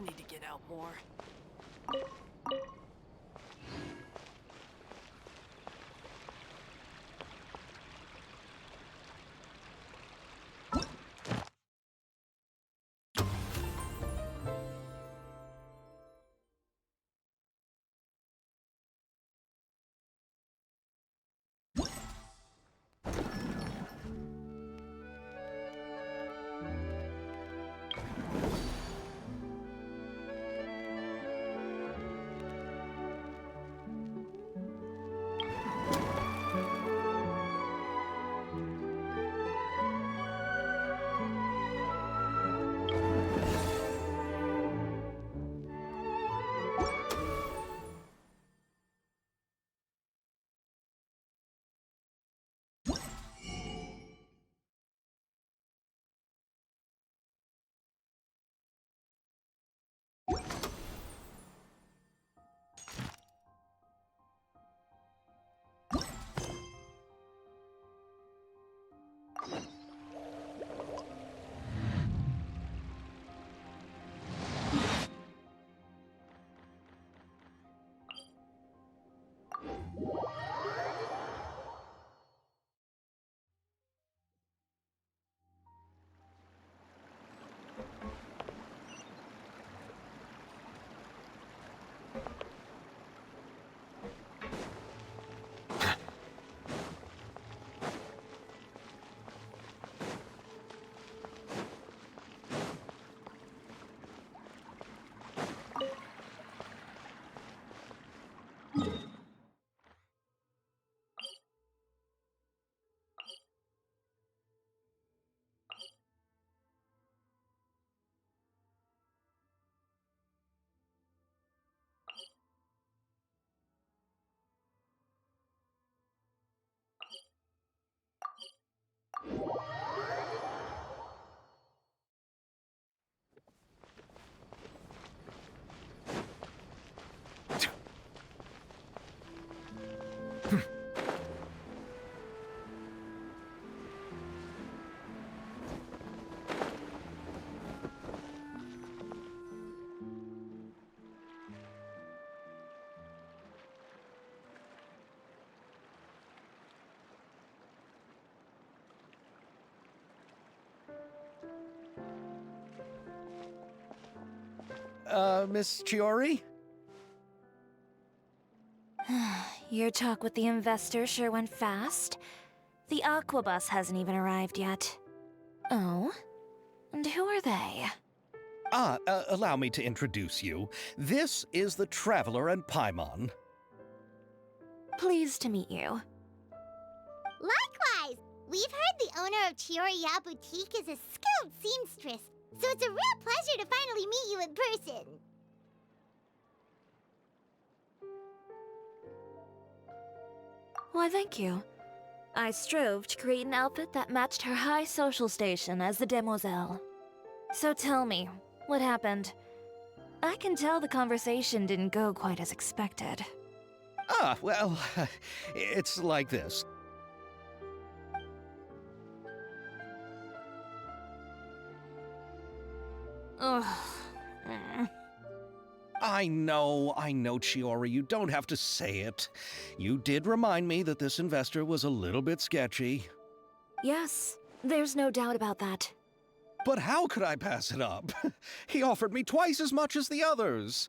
I need to get out more. Miss Chiori? Your talk with the investor sure went fast. The Aquabus hasn't even arrived yet. Oh? And who are they? Allow me to introduce you. This is the Traveler and Paimon. Pleased to meet you. Likewise! We've heard the owner of Chioriya Boutique is a skilled seamstress, so it's a real pleasure to finally meet you in person. Why, thank you. I strove to create an outfit that matched her high social station as the demoiselle. So tell me, what happened? I can tell the conversation didn't go quite as expected. Well, it's like this. Ugh. I know, Chiori, you don't have to say it. You did remind me that this investor was a little bit sketchy. Yes, there's no doubt about that. But how could I pass it up? He offered me twice as much as the others.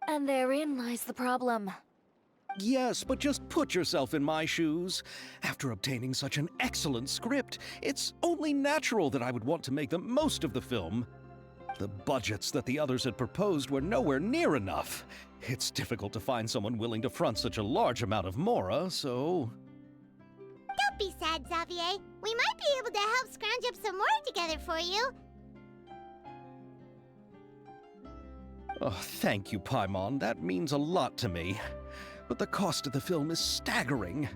And therein lies the problem. Yes, but just put yourself in my shoes. After obtaining such an excellent script, it's only natural that I would want to make the most of the film. The budgets that the others had proposed were nowhere near enough. It's difficult to find someone willing to front such a large amount of mora, so... Don't be sad, Xavier. We might be able to help scrounge up some more together for you. Oh, thank you, Paimon. That means a lot to me. But the cost of the film is staggering.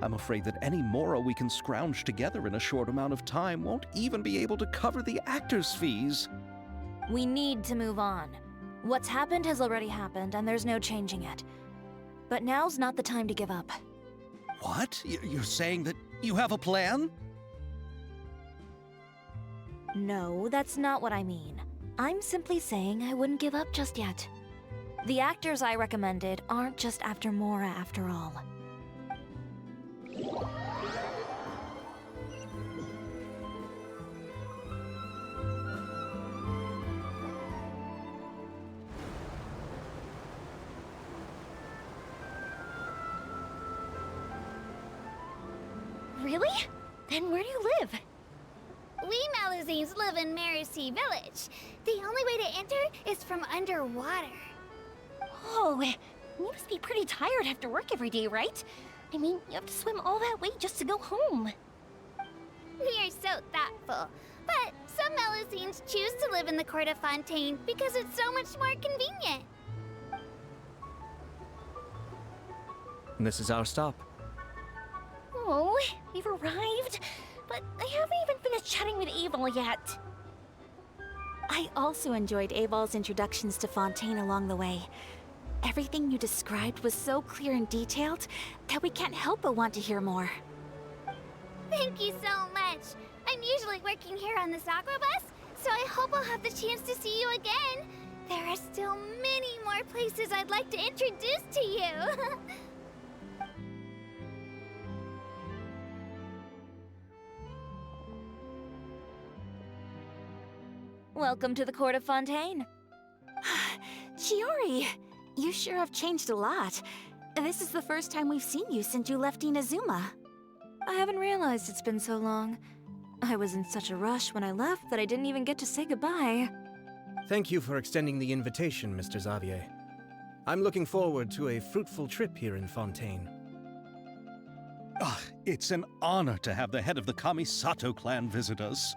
I'm afraid that any mora we can scrounge together in a short amount of time won't even be able to cover the actors' fees. We need to move on. What's happened has already happened, and there's no changing it. But now's not the time to give up. What? You're saying that you have a plan? No, that's not what I mean. I'm simply saying I wouldn't give up just yet. The actors I recommended aren't just after Mora after all. Really? Then where do you live? We Melusines live in Mercy Village. The only way to enter is from underwater. Oh, you must be pretty tired after work every day, right? I mean, you have to swim all that way just to go home. We are so thoughtful. But some Melusines choose to live in the Court of Fontaine because it's so much more convenient. This is our stop. Oh, we've arrived, but I haven't even finished chatting with Aval yet. I also enjoyed Aval's introductions to Fontaine along the way. Everything you described was so clear and detailed that we can't help but want to hear more. Thank you so much. I'm usually working here on this aqua bus, so I hope I'll have the chance to see you again. There are still many more places I'd like to introduce to you. Welcome to the Court of Fontaine. Chiori, you sure have changed a lot. This is the first time we've seen you since you left Inazuma. I haven't realized it's been so long. I was in such a rush when I left that I didn't even get to say goodbye. Thank you for extending the invitation, Mr. Xavier. I'm looking forward to a fruitful trip here in Fontaine. It's an honor to have the head of the Kamisato clan visit us.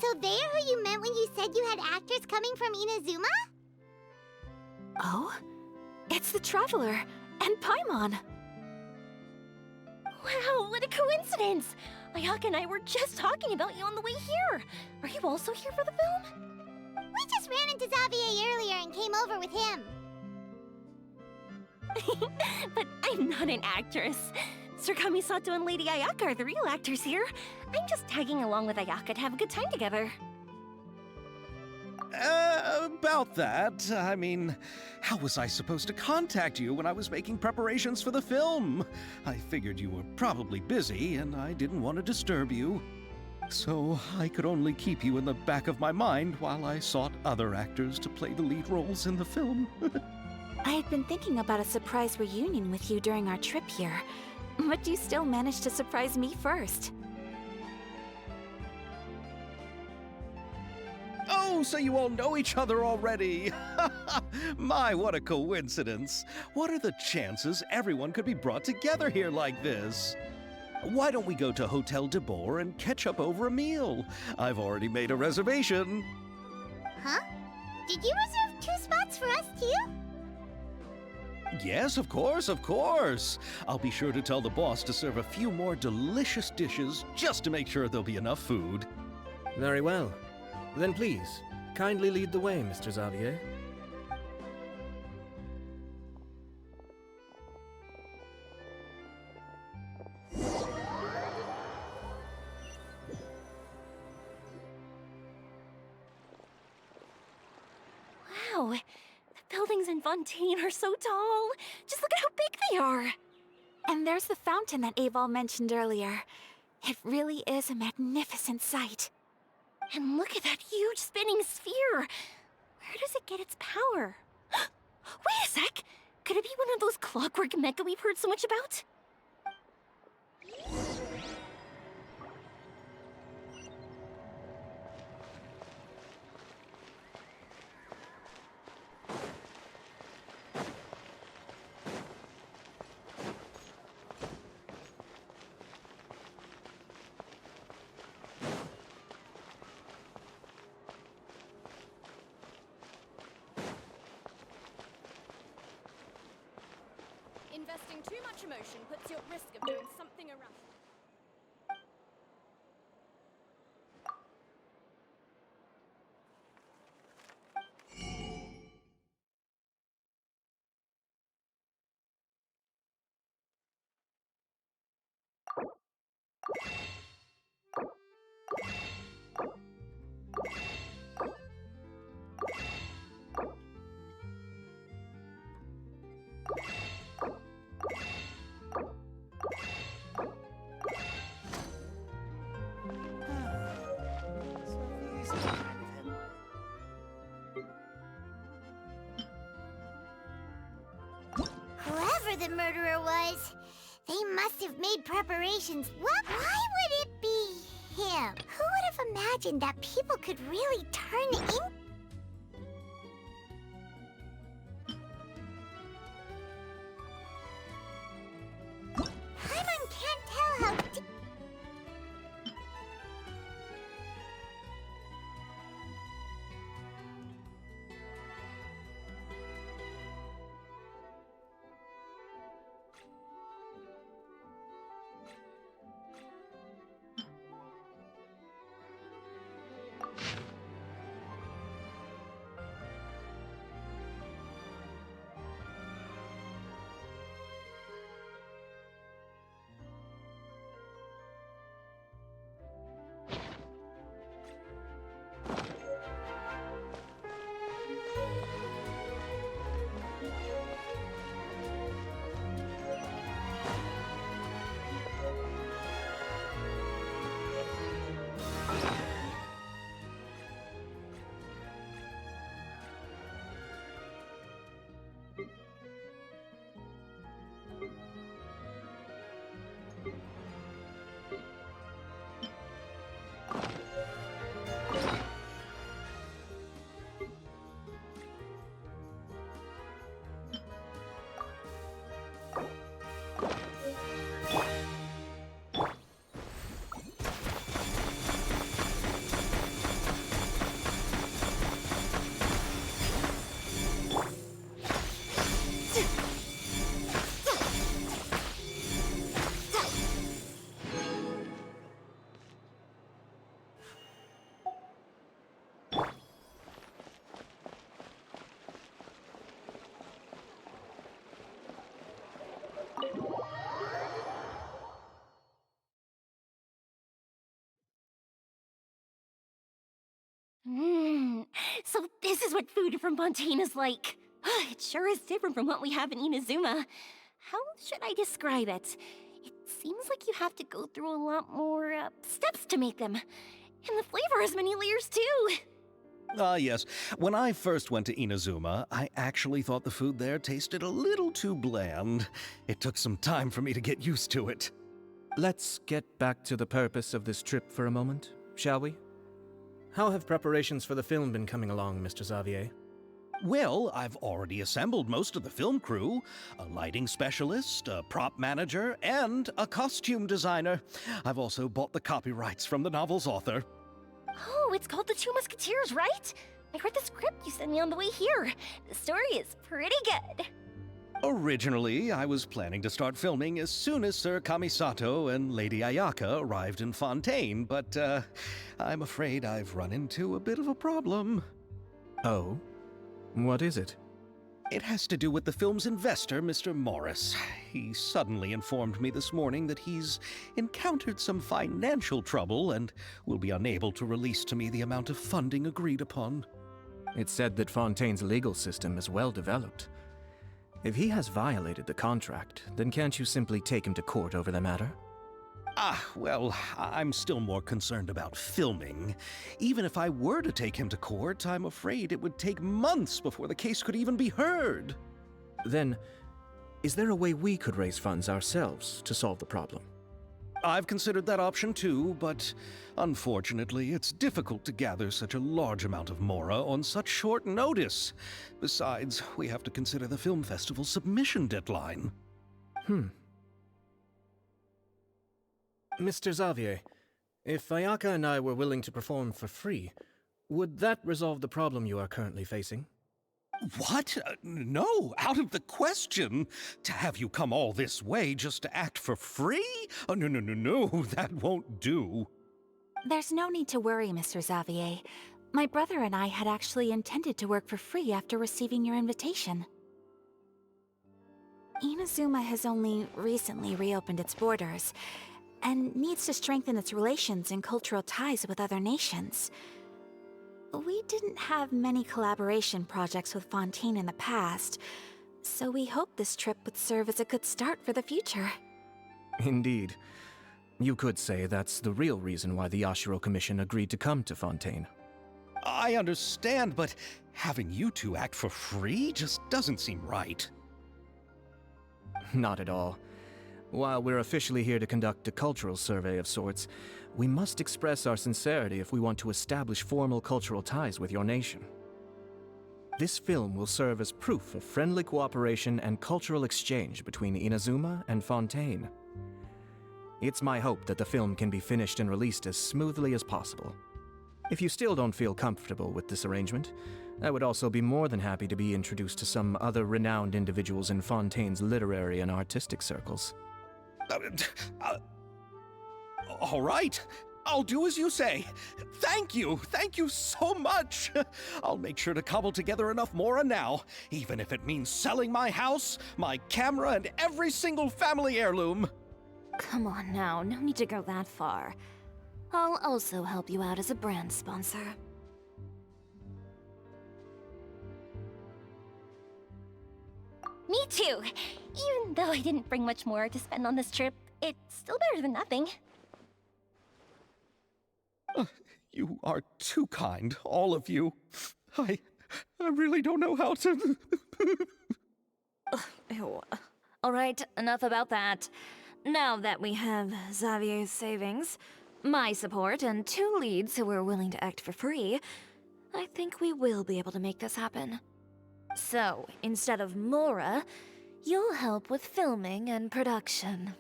So they're who you meant when you said you had actors coming from Inazuma? Oh? It's the Traveler and Paimon. Wow, what a coincidence! Ayaka and I were just talking about you on the way here. Are you also here for the film? We just ran into Xavier earlier and came over with him. But I'm not an actress. Sir Kamisato and Lady Ayaka are the real actors here. I'm just tagging along with Ayaka to have a good time together. About that, I mean, how was I supposed to contact you when I was making preparations for the film? I figured you were probably busy, and I didn't want to disturb you. So I could only keep you in the back of my mind while I sought other actors to play the lead roles in the film. I had been thinking about a surprise reunion with you during our trip here, but you still managed to surprise me first. Oh, so you all know each other already! My, what a coincidence! What are the chances everyone could be brought together here like this? Why don't we go to Hotel de Boer and catch up over a meal? I've already made a reservation. Huh? Did you reserve 2 spots for us too? Yes, of course, of course. I'll be sure to tell the boss to serve a few more delicious dishes just to make sure there'll be enough food. Very well. Then please, kindly lead the way, Mr. Xavier. Wow, the buildings in Fontaine are so tall. Just look at how big they are. And there's the fountain that Aval mentioned earlier. It really is a magnificent sight. And look at that huge spinning sphere! Where does it get its power? Wait a sec! Could it be one of those clockwork mecha we've heard so much about? Investing too much emotion puts you at risk of doing something irrational. the murderer was. They must have made preparations. Why would it be him? Who would have imagined that people could really turn in? Paimon can't tell how deep. So this is what food from Fontaine is like. It sure is different from what we have in Inazuma. How should I describe it? It seems like you have to go through a lot more steps to make them. And the flavor has many layers too. Yes. When I first went to Inazuma, I actually thought the food there tasted a little too bland. It took some time for me to get used to it. Let's get back to the purpose of this trip for a moment, shall we? How have preparations for the film been coming along, Mr. Xavier? Well, I've already assembled most of the film crew, a lighting specialist, a prop manager, and a costume designer. I've also bought the copyrights from the novel's author. Oh, it's called The Two Musketeers, right? I read the script you sent me on the way here. The story is pretty good. Originally, I was planning to start filming as soon as Sir Kamisato and Lady Ayaka arrived in Fontaine, but I'm afraid I've run into a bit of a problem. Oh? What is it? It has to do with the film's investor, Mr. Morris. He suddenly informed me this morning that he's encountered some financial trouble and will be unable to release to me the amount of funding agreed upon. It's said that Fontaine's legal system is well developed. If he has violated the contract, then can't you simply take him to court over the matter? Well, I'm still more concerned about filming. Even if I were to take him to court, I'm afraid it would take months before the case could even be heard. Then, is there a way we could raise funds ourselves to solve the problem? I've considered that option too, but unfortunately, it's difficult to gather such a large amount of mora on such short notice. Besides, we have to consider the film festival's submission deadline. Mr. Xavier, if Ayaka and I were willing to perform for free, would that resolve the problem you are currently facing? What? No, out of the question. To have you come all this way just to act for free? Oh, no, that won't do. There's no need to worry, Mr. Xavier. My brother and I had actually intended to work for free after receiving your invitation. Inazuma has only recently reopened its borders, and needs to strengthen its relations and cultural ties with other nations. We didn't have many collaboration projects with Fontaine in the past, so we hoped this trip would serve as a good start for the future. Indeed. You could say that's the real reason why the Yashiro Commission agreed to come to Fontaine. I understand, but having you two act for free just doesn't seem right. not at all. While we're officially here to conduct a cultural survey of sorts, we must express our sincerity if we want to establish formal cultural ties with your nation. This film will serve as proof of friendly cooperation and cultural exchange between Inazuma and Fontaine. It's my hope that the film can be finished and released as smoothly as possible. If you still don't feel comfortable with this arrangement, I would also be more than happy to be introduced to some other renowned individuals in Fontaine's literary and artistic circles. All right. I'll do as you say. Thank you so much. I'll make sure to cobble together enough mora now, even if it means selling my house, my camera, and every single family heirloom. Come on now, no need to go that far. I'll also help you out as a brand sponsor. Me too. Even though I didn't bring much more to spend on this trip, it's still better than nothing. You are too kind, all of you. I really don't know how to... Ew. Alright, enough about that. Now that we have Xavier's savings, my support, and 2 leads who are willing to act for free, I think we will be able to make this happen. So, instead of Mora, you'll help with filming and production.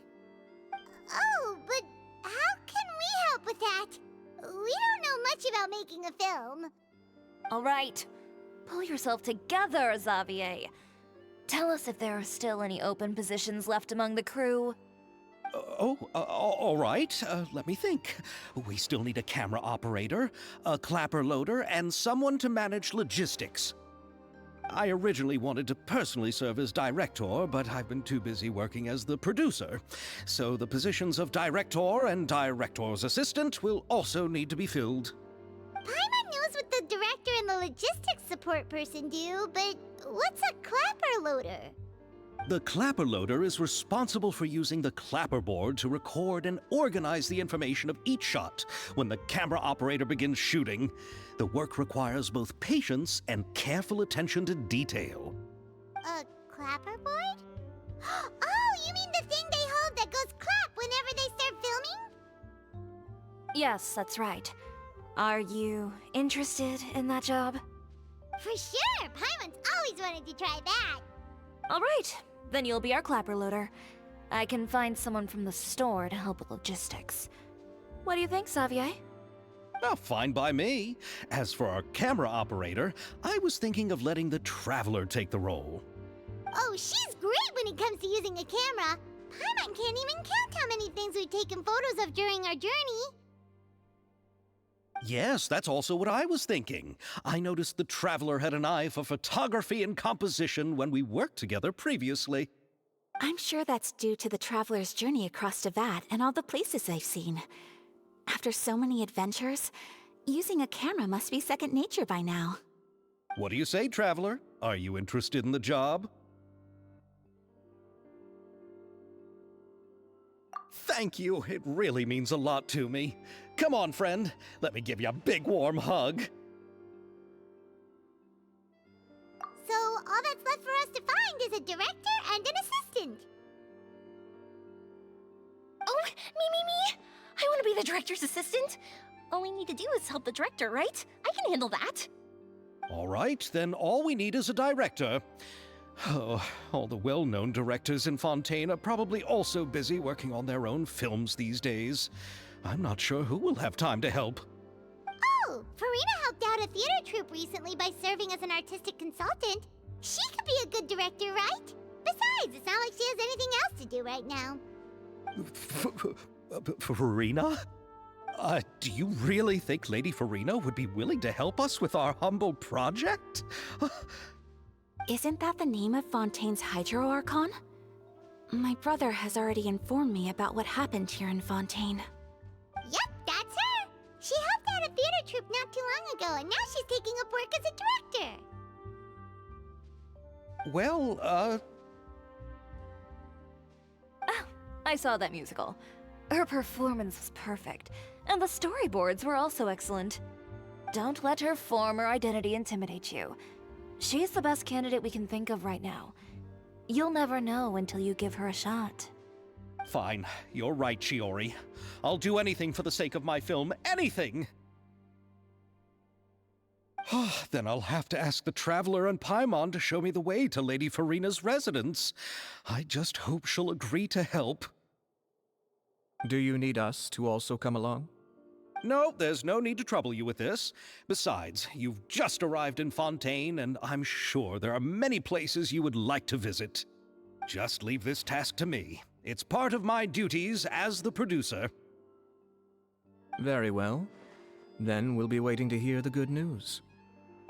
Oh, but how can we help with that? We don't know much about making a film. Alright, pull yourself together, Xavier. Tell us if there are still any open positions left among the crew. All right. Let me think. We still need a camera operator, a clapper loader, and someone to manage logistics. I originally wanted to personally serve as director, but I've been too busy working as the producer. So the positions of director and director's assistant will also need to be filled. Paimon knows what the director and the logistics support person do, but what's a clapper loader? The clapper loader is responsible for using the clapperboard to record and organize the information of each shot when the camera operator begins shooting. The work requires both patience and careful attention to detail. A clapperboard? Oh, you mean the thing they hold that goes clap whenever they start filming? Yes, that's right. Are you interested in that job? For sure! Paimon's always wanted to try that. Alright, then you'll be our clapper loader. I can find someone from the store to help with logistics. What do you think, Xavier? Well, fine by me. As for our camera operator, I was thinking of letting the Traveler take the role. Oh, she's great when it comes to using a camera. Paimon can't even count how many things we've taken photos of during our journey. Yes, that's also what I was thinking. I noticed the Traveler had an eye for photography and composition when we worked together previously. I'm sure that's due to the Traveler's journey across Devat and all the places they've seen. After so many adventures, using a camera must be second nature by now. What do you say, Traveler? Are you interested in the job? Thank you. It really means a lot to me. Come on, friend. Let me give you a big warm hug. So all that's left for us to find is a director and an assistant. Oh, me! I want to be the director's assistant. All we need to do is help the director, right? I can handle that. All right, then all we need is a director. Oh, all the well-known directors in Fontaine are probably also busy working on their own films these days. I'm not sure who will have time to help. Oh, Farina helped out a theater troupe recently by serving as an artistic consultant. She could be a good director, right? Besides, it's not like she has anything else to do right now. Farina? Do you really think Lady Farina would be willing to help us with our humble project? Isn't that the name of Fontaine's Hydro Archon? My brother has already informed me about what happened here in Fontaine. Yep, that's her. She helped out a theater troupe not too long ago, and now she's taking up work as a director. Well, Oh, I saw that musical. Her performance was perfect, and the storyboards were also excellent. Don't let her form or identity intimidate you. She's the best candidate we can think of right now. You'll never know until you give her a shot. Fine, you're right, Shiori. I'll do anything for the sake of my film, anything! Then I'll have to ask the Traveler and Paimon to show me the way to Lady Farina's residence. I just hope she'll agree to help. Do you need us to also come along? No, there's no need to trouble you with this. Besides, you've just arrived in Fontaine, and I'm sure there are many places you would like to visit. Just leave this task to me. It's part of my duties as the producer. Very well. Then we'll be waiting to hear the good news.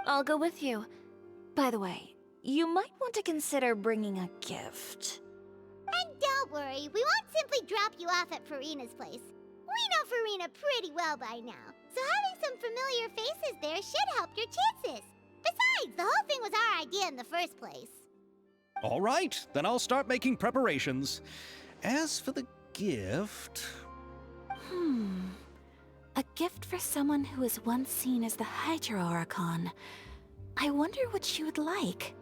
I'll go with you. By the way, you might want to consider bringing a gift. And don't worry, we won't simply drop you off at Farina's place. We know Farina pretty well by now, so having some familiar faces there should help your chances. Besides, the whole thing was our idea in the first place. All right, then I'll start making preparations. As for the gift... A gift for someone who was once seen as the Hydra Oricon. I wonder what she would like.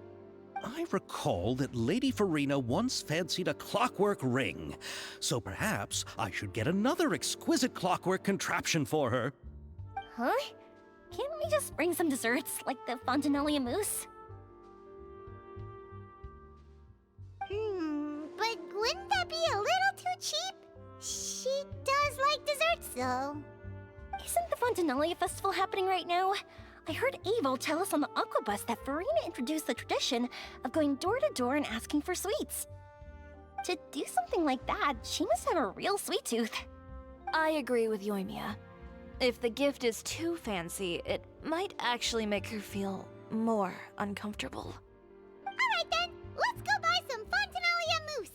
I recall that Lady Farina once fancied a clockwork ring, so perhaps I should get another exquisite clockwork contraption for her. Huh? Can't we just bring some desserts, like the Fontanellia mousse? But wouldn't that be a little too cheap? She does like desserts, though. Isn't the Fontanellia festival happening right now? I heard Avo tell us on the Aquabus that Farina introduced the tradition of going door to door and asking for sweets. To do something like that, she must have a real sweet tooth. I agree with Yoimiya. If the gift is too fancy, it might actually make her feel more uncomfortable. Alright then, let's go buy some Fontanellia mousse.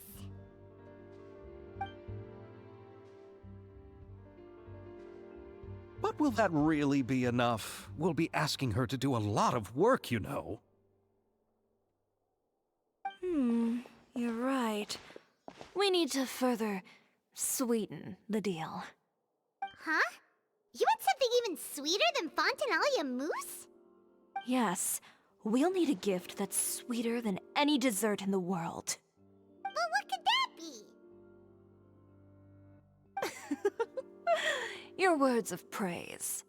But will that really be enough? We'll be asking her to do a lot of work, you know. You're right. We need to further sweeten the deal. Huh? You want something even sweeter than Fontanellia mousse? Yes, we'll need a gift that's sweeter than any dessert in the world. But what could that be? Your words of praise.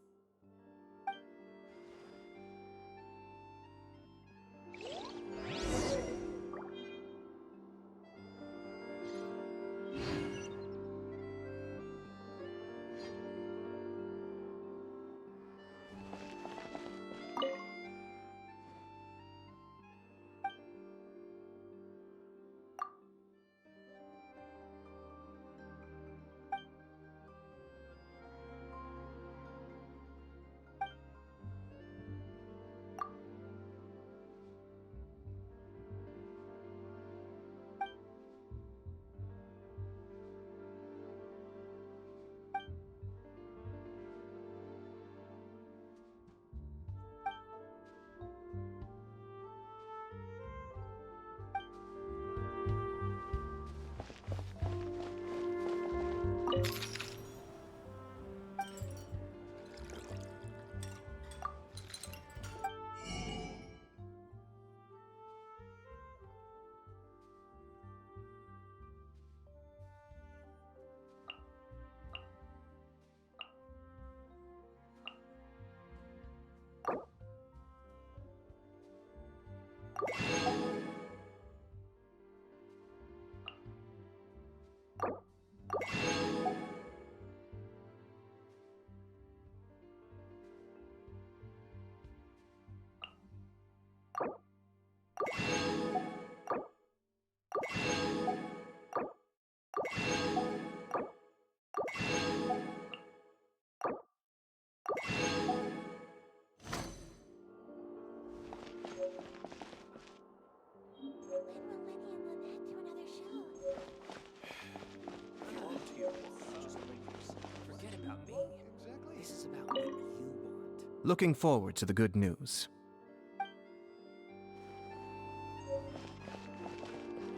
Looking forward to the good news.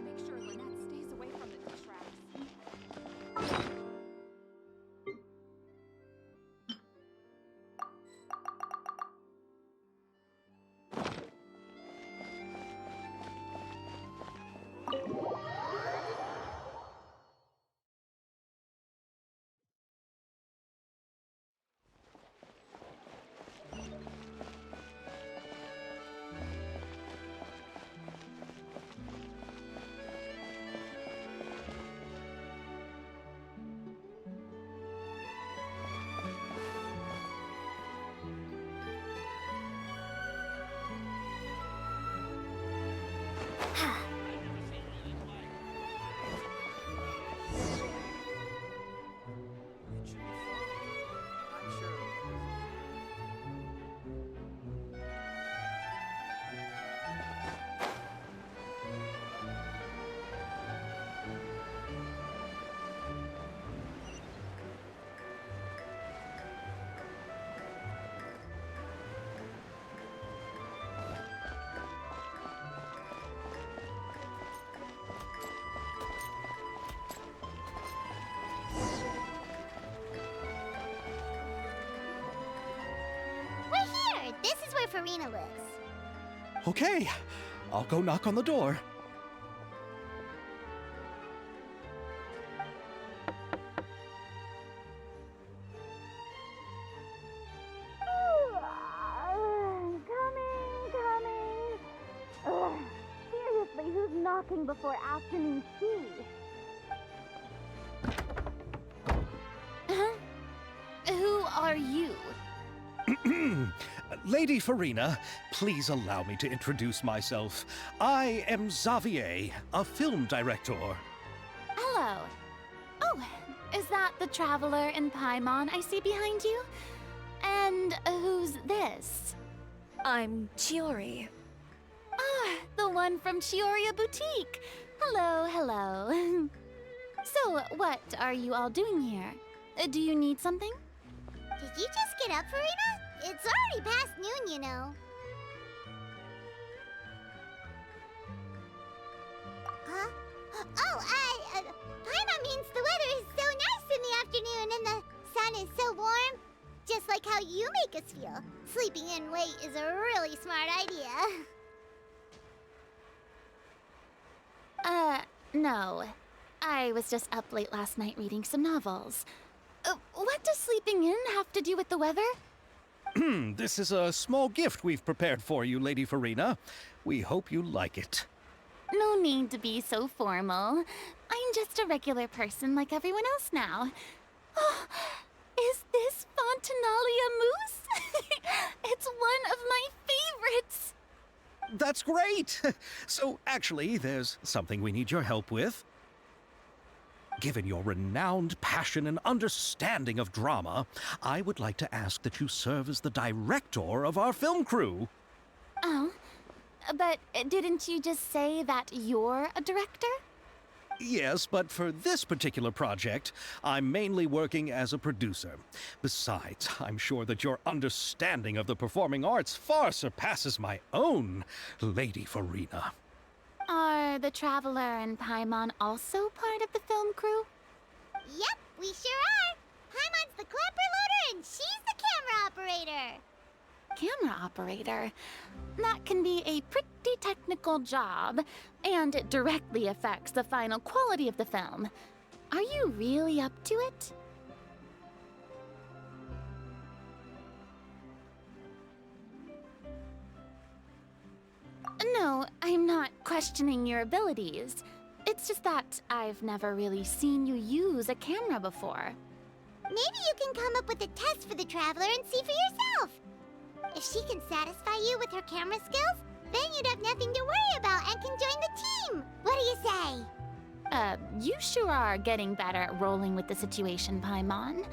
Make sure Lynette stays away from the traps. where Farina lives. Okay, I'll go knock on the door. Coming. Ugh, seriously, who's knocking before afternoon tea? Who are you? Lady Farina, please allow me to introduce myself. I am Xavier, a film director. Hello. Oh, is that the traveler in Paimon I see behind you? And who's this? I'm Chiori. Ah, the one from Chioria Boutique. Hello. So, what are you all doing here? Do you need something? Did you just get up, Farina? It's already past noon, you know. Huh? Oh, Paimon means the weather is so nice in the afternoon and the sun is so warm. Just like how you make us feel. Sleeping in late is a really smart idea. No. I was just up late last night reading some novels. What does sleeping in have to do with the weather? This is a small gift we've prepared for you, Lady Farina. We hope you like it. No need to be so formal. I'm just a regular person like everyone else now. Oh, is this Fontinalia mousse? It's one of my favorites. That's great! So, actually, there's something we need your help with. Given your renowned passion and understanding of drama, I would like to ask that you serve as the director of our film crew. Oh, but didn't you just say that you're a director? Yes, but for this particular project, I'm mainly working as a producer. Besides, I'm sure that your understanding of the performing arts far surpasses my own, Lady Farina. Are the Traveler and Paimon also part of the film crew? Yep, we sure are. Paimon's the clapper loader and she's the camera operator. Camera operator? That can be a pretty technical job, and it directly affects the final quality of the film. Are you really up to it? No, I'm not questioning your abilities. It's just that I've never really seen you use a camera before. Maybe you can come up with a test for the Traveler and see for yourself. If she can satisfy you with her camera skills, then you'd have nothing to worry about and can join the team. What do you say? You sure are getting better at rolling with the situation, Paimon.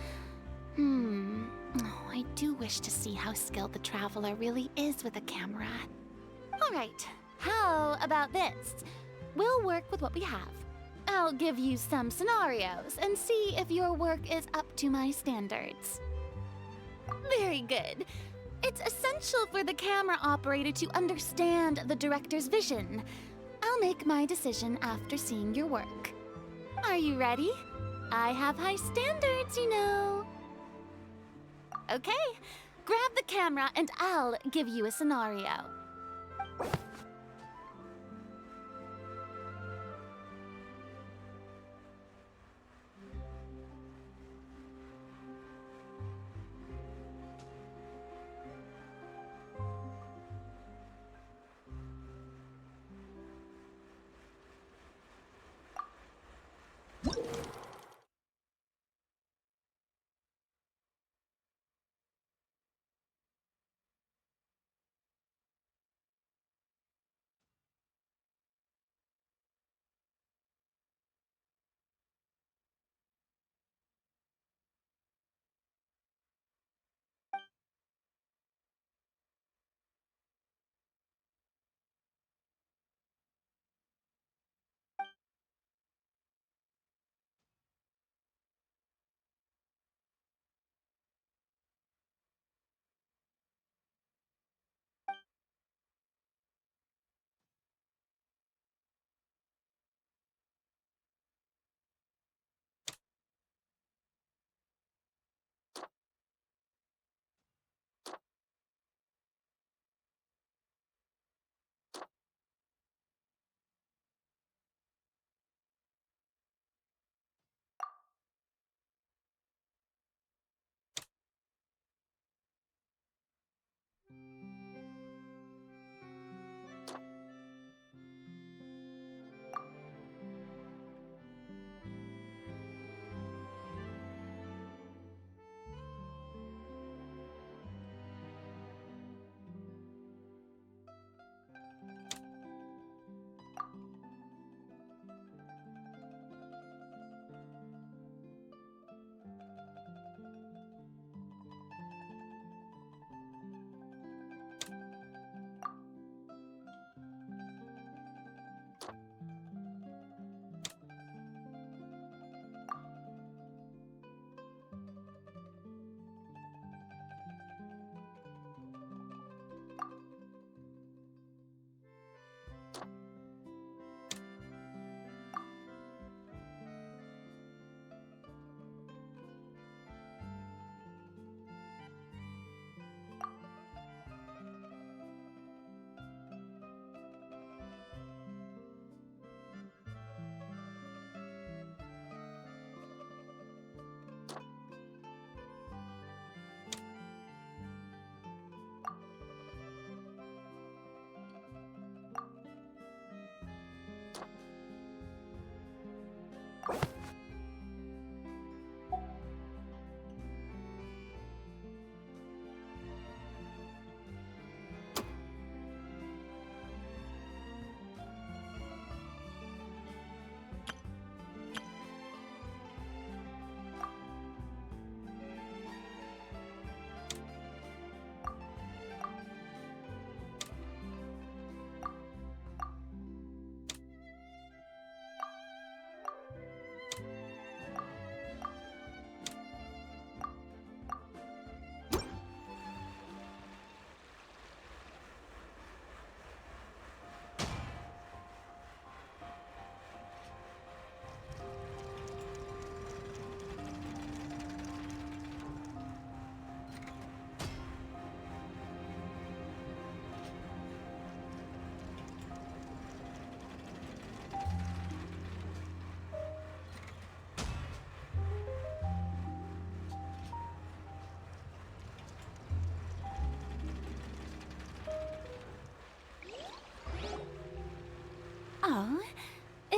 Oh, I do wish to see how skilled the Traveler really is with a camera. All right, how about this? We'll work with what we have. I'll give you some scenarios and see if your work is up to my standards. Very good. It's essential for the camera operator to understand the director's vision. I'll make my decision after seeing your work. Are you ready? I have high standards, you know. Okay, grab the camera and I'll give you a scenario.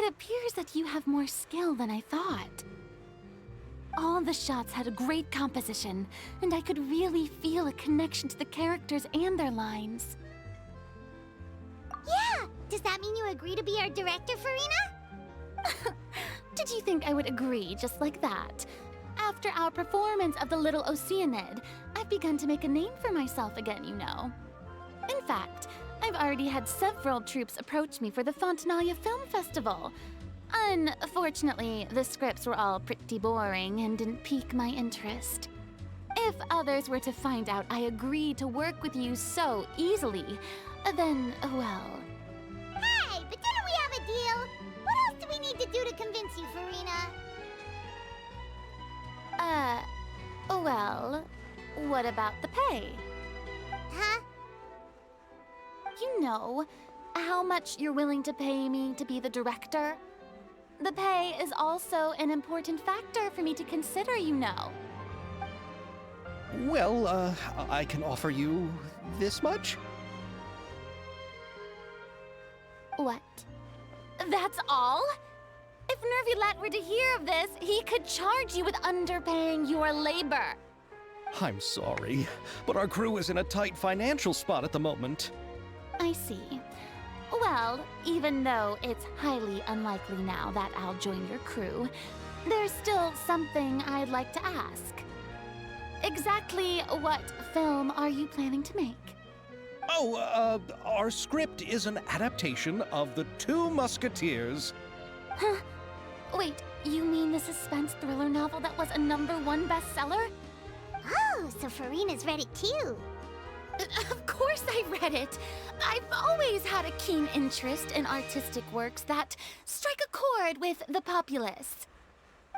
It appears that you have more skill than I thought. All the shots had a great composition, and I could really feel a connection to the characters and their lines. Yeah! Does that mean you agree to be our director, Farina? Did you think I would agree just like that? After our performance of The Little Oceanid, I've begun to make a name for myself again, you know. In fact, I've already had several troops approach me for the Fontanaia Film Festival. Unfortunately, the scripts were all pretty boring and didn't pique my interest. If others were to find out I agreed to work with you so easily, then, well... Hey, but didn't we have a deal? What else do we need to do to convince you, Farina? Well, what about the pay? Huh? You know, how much you're willing to pay me to be the director? The pay is also an important factor for me to consider, you know. Well, I can offer you this much? What? That's all? If Nervulet were to hear of this, he could charge you with underpaying your labor. I'm sorry, but our crew is in a tight financial spot at the moment. I see. Well, even though it's highly unlikely now that I'll join your crew, there's still something I'd like to ask. Exactly what film are you planning to make? Oh, our script is an adaptation of The Two Musketeers. Huh? Wait, you mean the suspense thriller novel that was a #1 bestseller? Oh, so Farina's read it too. Of course I read it. I've always had a keen interest in artistic works that strike a chord with the populace.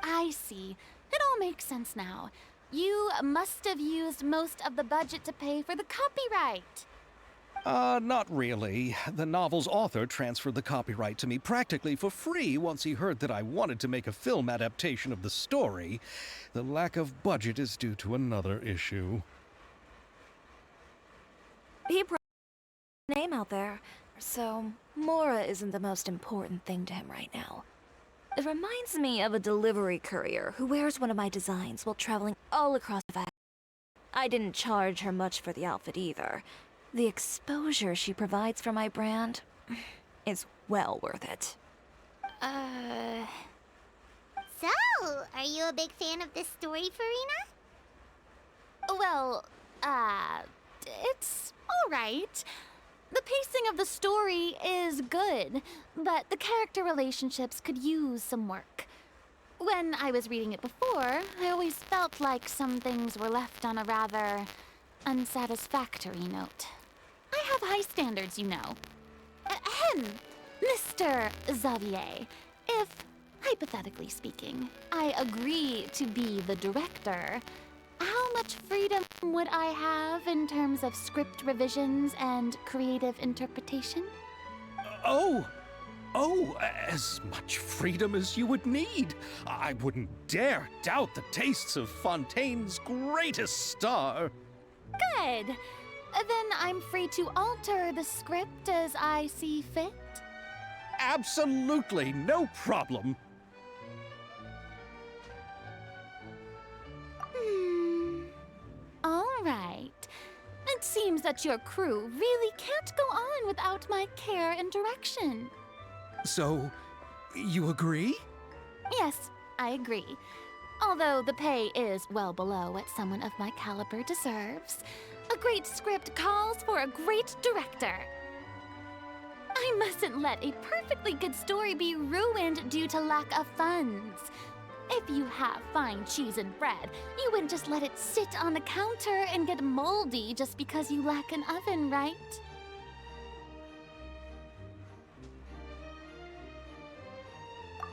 I see. It all makes sense now. You must have used most of the budget to pay for the copyright. Not really. The novel's author transferred the copyright to me practically for free once he heard that I wanted to make a film adaptation of the story. The lack of budget is due to another issue. He brought his name out there, so Mora isn't the most important thing to him right now. It reminds me of a delivery courier who wears one of my designs while traveling all across the valley. I didn't charge her much for the outfit either. The exposure she provides for my brand is well worth it. So, are you a big fan of this story, Farina? Well, it's all right. The pacing of the story is good, but the character relationships could use some work. When I was reading it before, I always felt like some things were left on a rather unsatisfactory note. I have high standards, you know. Ahem, Mr. Xavier, if, hypothetically speaking, I agree to be the director, how much freedom would I have in terms of script revisions and creative interpretation? Oh, as much freedom as you would need. I wouldn't dare doubt the tastes of Fontaine's greatest star. Good. Then I'm free to alter the script as I see fit? Absolutely, no problem. All right. It seems that your crew really can't go on without my care and direction. So, you agree? Yes, I agree. Although the pay is well below what someone of my caliber deserves, a great script calls for a great director. I mustn't let a perfectly good story be ruined due to lack of funds. If you have fine cheese and bread, you wouldn't just let it sit on the counter and get moldy just because you lack an oven, right?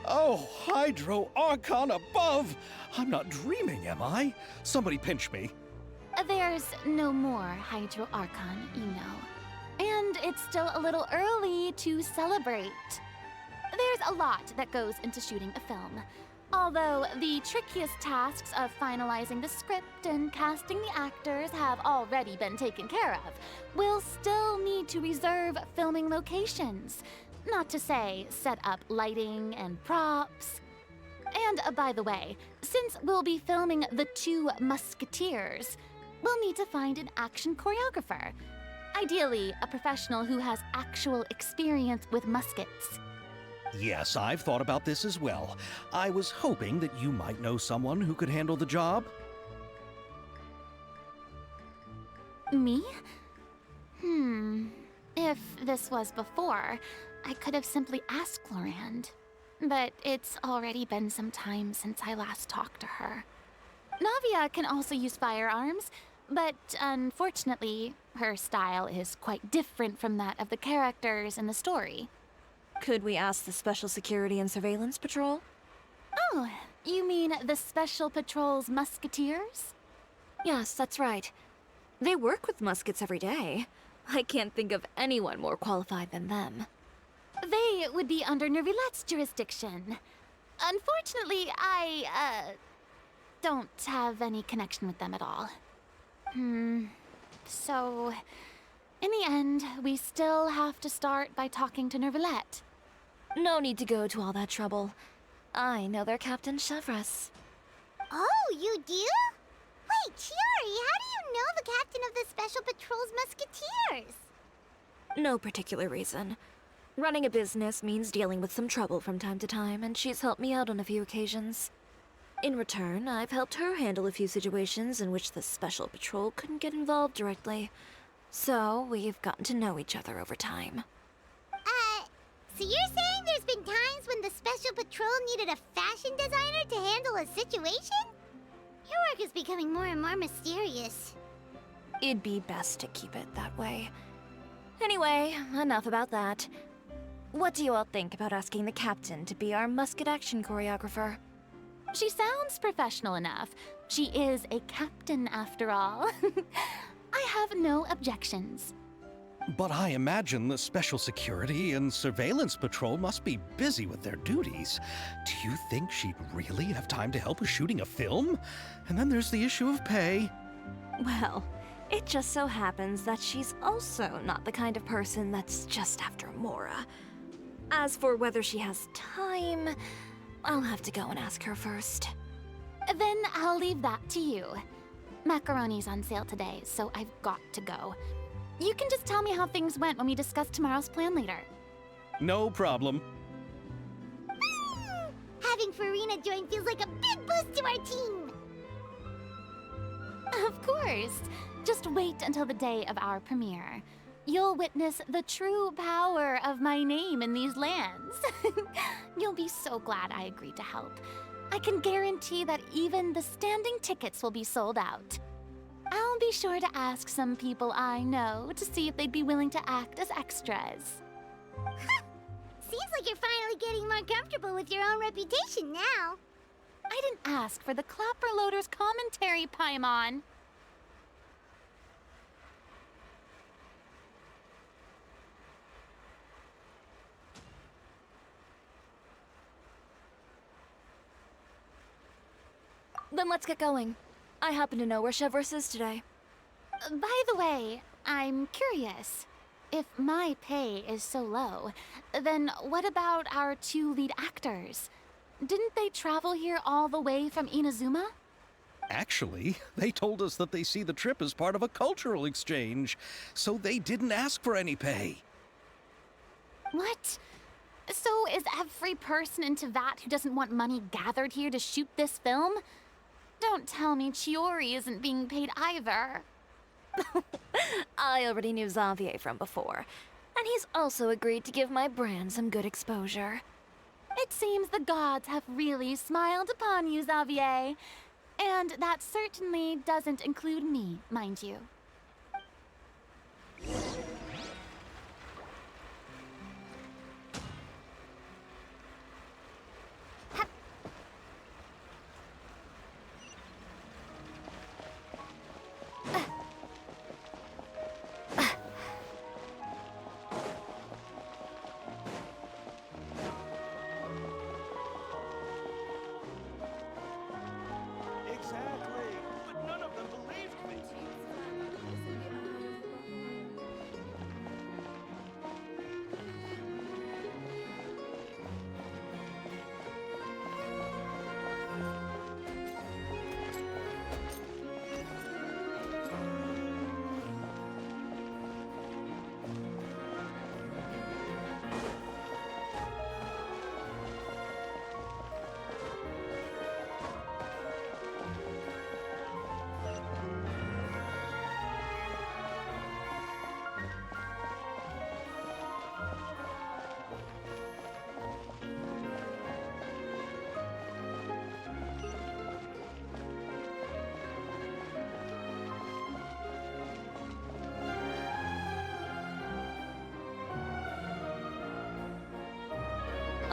Oh, Hydro Archon above! I'm not dreaming, am I? Somebody pinch me. There's no more Hydro Archon, you know. And it's still a little early to celebrate. There's a lot that goes into shooting a film. Although the trickiest tasks of finalizing the script and casting the actors have already been taken care of, we'll still need to reserve filming locations. Not to say set up lighting and props. And by the way, since we'll be filming The Two Musketeers, we'll need to find an action choreographer. Ideally, a professional who has actual experience with muskets. Yes, I've thought about this as well. I was hoping that you might know someone who could handle the job. Me? If this was before, I could have simply asked Florand. But it's already been some time since I last talked to her. Navia can also use firearms, but unfortunately, her style is quite different from that of the characters in the story. Could we ask the Special Security and Surveillance Patrol? Oh, you mean the Special Patrol's musketeers? Yes, that's right. They work with muskets every day. I can't think of anyone more qualified than them. They would be under Nervilette's jurisdiction. Unfortunately, I don't have any connection with them at all. So, in the end, we still have to start by talking to Nervilette. No need to go to all that trouble. I know their Captain Chevres. Oh, you do? Wait, Chiori, how do you know the captain of the Special Patrol's Musketeers? No particular reason. Running a business means dealing with some trouble from time to time, and she's helped me out on a few occasions. In return, I've helped her handle a few situations in which the Special Patrol couldn't get involved directly. So, we've gotten to know each other over time. So you're saying there's been times when the Special Patrol needed a fashion designer to handle a situation? Your work is becoming more and more mysterious. It'd be best to keep it that way. Anyway, enough about that. What do you all think about asking the captain to be our musket action choreographer? She sounds professional enough. She is a captain, after all. I have no objections. But I imagine the Special Security and Surveillance Patrol must be busy with their duties. Do you think she'd really have time to help with shooting a film? And then there's the issue of pay. Well, it just so happens that she's also not the kind of person that's just after Mora. As for whether she has time, I'll have to go and ask her first. Then I'll leave that to you. Macaroni's on sale today, so I've got to go. You can just tell me how things went when we discuss tomorrow's plan later. No problem. Having Farina join feels like a big boost to our team. Of course. Just wait until the day of our premiere. You'll witness the true power of my name in these lands. You'll be so glad I agreed to help. I can guarantee that even the standing tickets will be sold out. I'll be sure to ask some people I know to see if they'd be willing to act as extras. Seems like you're finally getting more comfortable with your own reputation now. I didn't ask for the Clapper Loader's commentary, Paimon. Then let's get going. I happen to know where Chevres is today. By the way, I'm curious. If my pay is so low, then what about our two lead actors? Didn't they travel here all the way from Inazuma? Actually, they told us that they see the trip as part of a cultural exchange, so they didn't ask for any pay. What? So is every person in Tevat who doesn't want money gathered here to shoot this film? Don't tell me Chiori isn't being paid either. I already knew Xavier from before, and he's also agreed to give my brand some good exposure. It seems the gods have really smiled upon you, Xavier. And that certainly doesn't include me, mind you.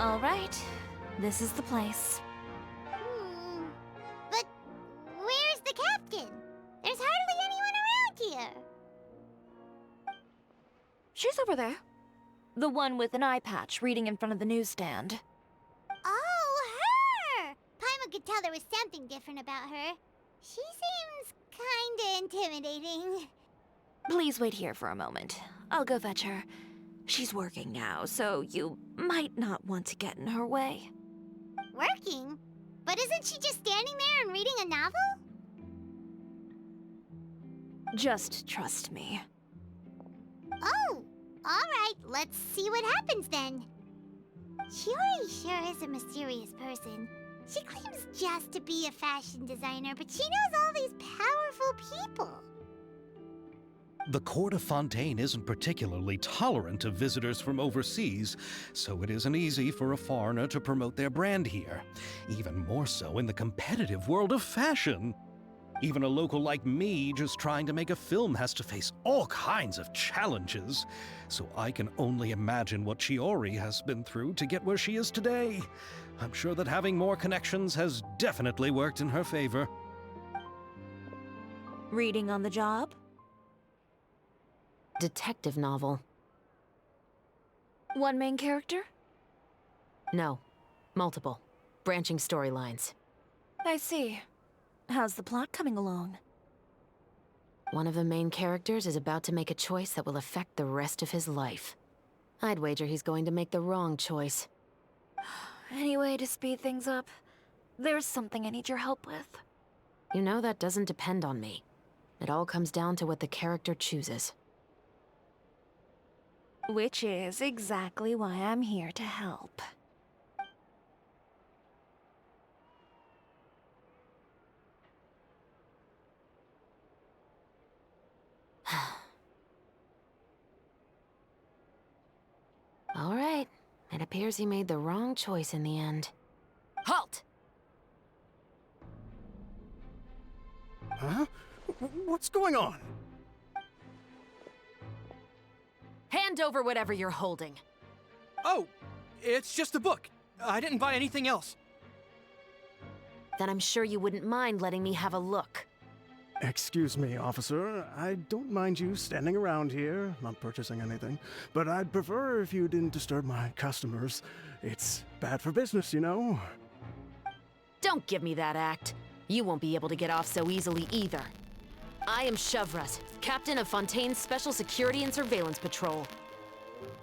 All right, this is the place. But where's the captain? There's hardly anyone around here. She's over there. The one with an eye patch reading in front of the newsstand. Oh, her! Paimon could tell there was something different about her. She seems kinda intimidating. Please wait here for a moment. I'll go fetch her. She's working now, so you might not want to get in her way. Working? But isn't she just standing there and reading a novel? Just trust me. Oh, alright, let's see what happens then. Shiori sure is a mysterious person. She claims just to be a fashion designer, but she knows all these powerful people. The court of Fontaine isn't particularly tolerant of visitors from overseas, so it isn't easy for a foreigner to promote their brand here. Even more so in the competitive world of fashion. Even a local like me just trying to make a film has to face all kinds of challenges. So I can only imagine what Shiori has been through to get where she is today. I'm sure that having more connections has definitely worked in her favor. Reading on the job? Detective novel. One main character? No. Multiple. Branching storylines. I see. How's the plot coming along? One of the main characters is about to make a choice that will affect the rest of his life. I'd wager he's going to make the wrong choice. Any way to speed things up? There's something I need your help with. You know that doesn't depend on me. It all comes down to what the character chooses. Which is exactly why I'm here to help. All right. It appears he made the wrong choice in the end. Halt! Huh? What's going on? Hand over whatever you're holding. Oh, it's just a book. I didn't buy anything else. Then I'm sure you wouldn't mind letting me have a look. Excuse me, officer. I don't mind you standing around here, not purchasing anything, but I'd prefer if you didn't disturb my customers. It's bad for business, you know? Don't give me that act. You won't be able to get off so easily either. I am Chevras, captain of Fontaine's Special Security and Surveillance Patrol.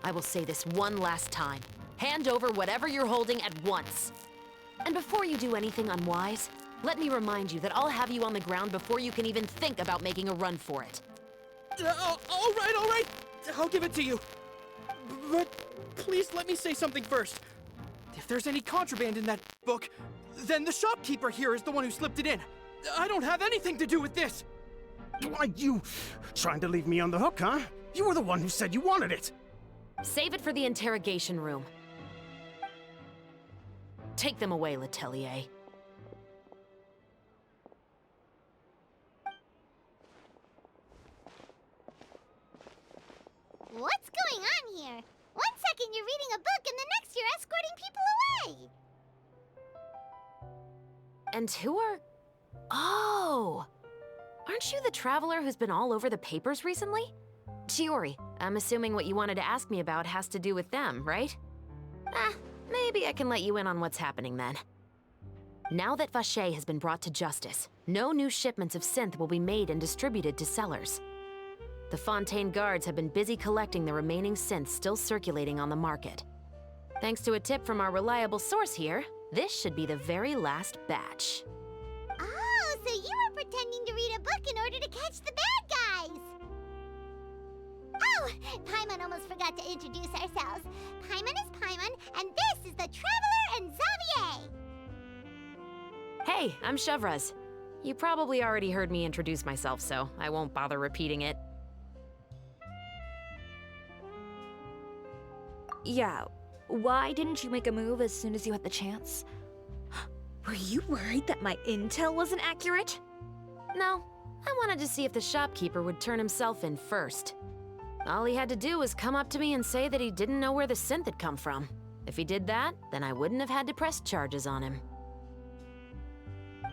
I will say this one last time. Hand over whatever you're holding at once. And before you do anything unwise, let me remind you that I'll have you on the ground before you can even think about making a run for it. All right. I'll give it to you. But please let me say something first. If there's any contraband in that book, then the shopkeeper here is the one who slipped it in. I don't have anything to do with this. Why, you trying to leave me on the hook, huh? You were the one who said you wanted it. Save it for the interrogation room. Take them away, Letelier. What's going on here? 1 second you're reading a book and the next you're escorting people away. And who are... Oh! Aren't you the traveler who's been all over the papers recently? Shiori, I'm assuming what you wanted to ask me about has to do with them, right? Maybe I can let you in on what's happening then. Now that Vacher has been brought to justice, no new shipments of synth will be made and distributed to sellers. The Fontaine guards have been busy collecting the remaining synths still circulating on the market. Thanks to a tip from our reliable source here, this should be the very last batch. Oh, so you were pretending to read a book in order to catch the bad guys. Oh, Paimon almost forgot to introduce ourselves. Paimon is Paimon, and this is the Traveler and Xavier. Hey, I'm Chevras. You probably already heard me introduce myself, so I won't bother repeating it. Yeah, why didn't you make a move as soon as you had the chance? Were you worried that my intel wasn't accurate? No, I wanted to see if the shopkeeper would turn himself in first. All he had to do was come up to me and say that he didn't know where the synth had come from. If he did that, then I wouldn't have had to press charges on him.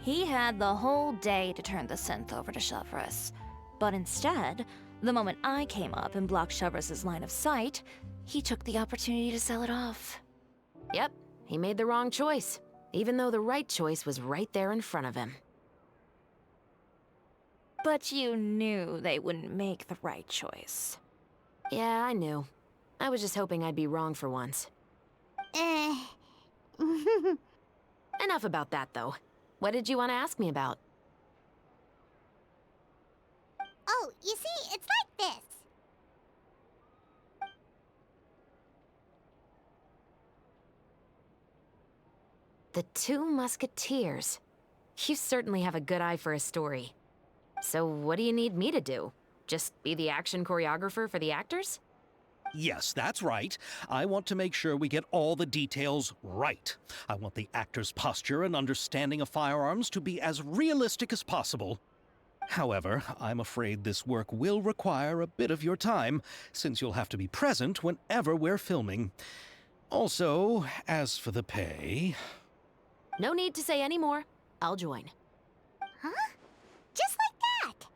He had the whole day to turn the synth over to Chevreuse. But instead, the moment I came up and blocked Chevreuse's line of sight, he took the opportunity to sell it off. Yep, he made the wrong choice, even though the right choice was right there in front of him. But you knew they wouldn't make the right choice. Yeah, I knew. I was just hoping I'd be wrong for once. Enough about that, though. What did you want to ask me about? Oh, you see, it's like this. The Two Musketeers. You certainly have a good eye for a story. So what do you need me to do? Just be the action choreographer for the actors? Yes, that's right. I want to make sure we get all the details right. I want the actor's posture and understanding of firearms to be as realistic as possible. However, I'm afraid this work will require a bit of your time, since you'll have to be present whenever we're filming. Also, as for the pay... No need to say any more. I'll join. Huh? Just like that?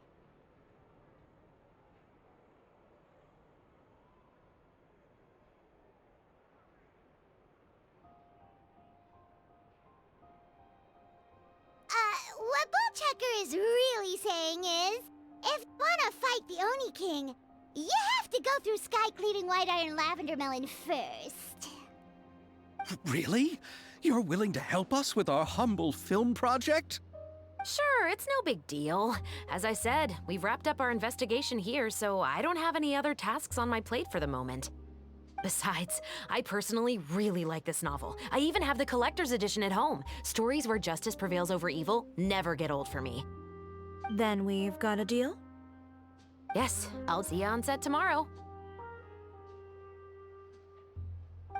What Bullchecker is really saying is, if you wanna fight the Oni King, you have to go through sky-cleaving white iron lavender melon first. Really? You're willing to help us with our humble film project? Sure, it's no big deal. As I said, we've wrapped up our investigation here, so I don't have any other tasks on my plate for the moment. Besides, I personally really like this novel. I even have the collector's edition at home. Stories where justice prevails over evil never get old for me. Then we've got a deal? Yes, I'll see you on set tomorrow.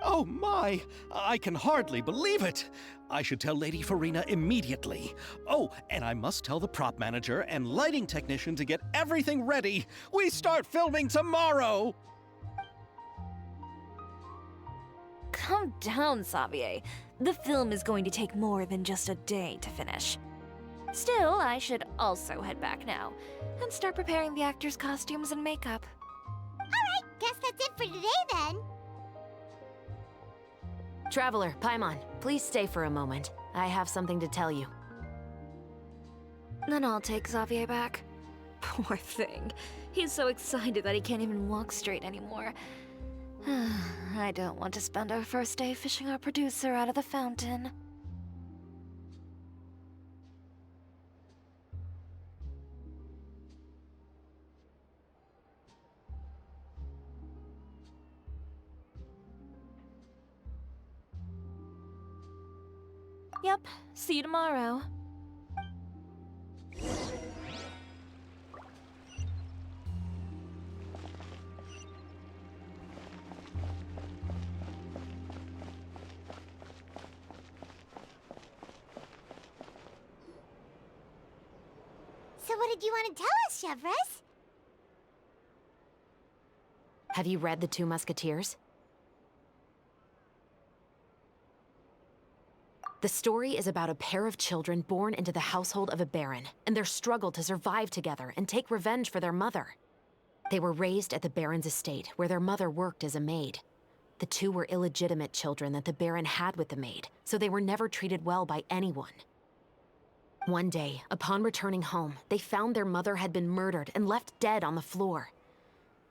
Oh my! I can hardly believe it! I should tell Lady Farina immediately. Oh, and I must tell the prop manager and lighting technician to get everything ready. We start filming tomorrow! Calm down, Xavier. The film is going to take more than just a day to finish. Still, I should also head back now and start preparing the actors' costumes and makeup. Alright, guess that's it for today then. Traveler, Paimon, please stay for a moment. I have something to tell you. Then I'll take Xavier back. Poor thing. He's so excited that he can't even walk straight anymore. I don't want to spend our first day fishing our producer out of the fountain. Yep, see you tomorrow. So what did you want to tell us, Chevreuse? Have you read The Two Musketeers? The story is about a pair of children born into the household of a baron, and their struggle to survive together and take revenge for their mother. They were raised at the baron's estate, where their mother worked as a maid. The two were illegitimate children that the baron had with the maid, so they were never treated well by anyone. One day, upon returning home, they found their mother had been murdered and left dead on the floor.